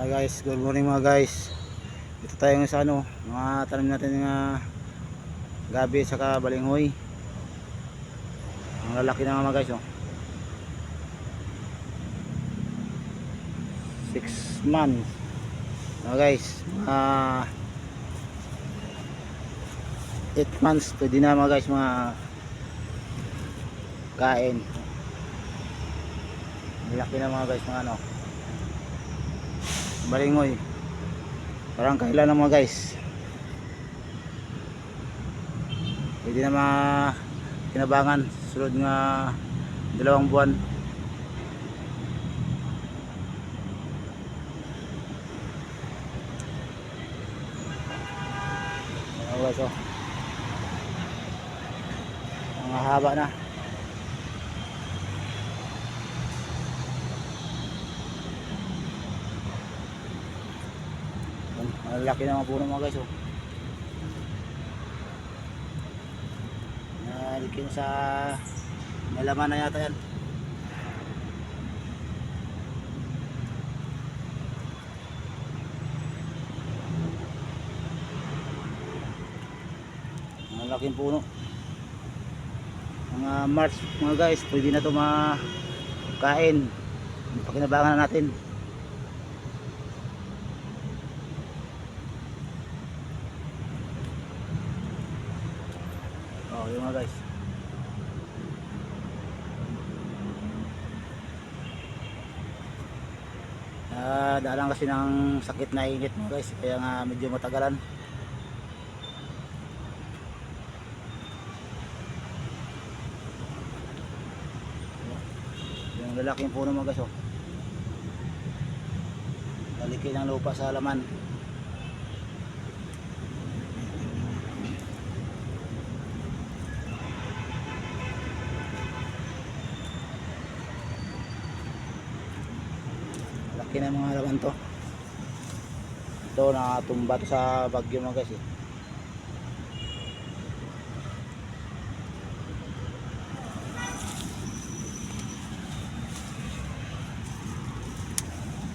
Guys, good morning mga guys. Dito tayo ngayon sa mga tanim natin ng gabi saka balinghoy. Ang lalaki na mga guys, 6 months. Mga guys, 8 months pwede na mga guys mga kain. Lalaki na mga guys mga balinghoy. Parang kailan na mga guys. Pwede na kinabangan sulod nga 2 buwan. Mga guys, ang haba na. Ang laki na mga puno mga guys, nalikin sa malaman na yata yan. Ang laking puno. Mga March mga guys, pwede na ito makain. Pakinabangan na natin. Yung mga guys, daalan kasi ng sakit na init mga guys, kaya nga medyo matagalan. Yung lalaking puno mga guys, laliki ng lupa sa laman. Laki na mga halaman to. Ito nakatumba to sa bagyo mga guys,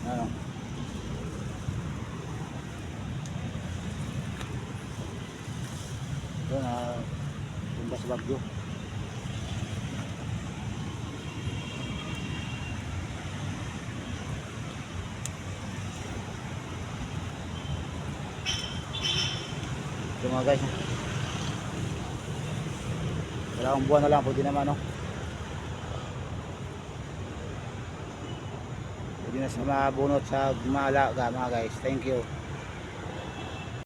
Ano? Ito nakatumba sa bagyo. Ito mga guys, 2 buwan na lang pwede naman, pwede na sa mabunot sa malaga mga guys. Thank you.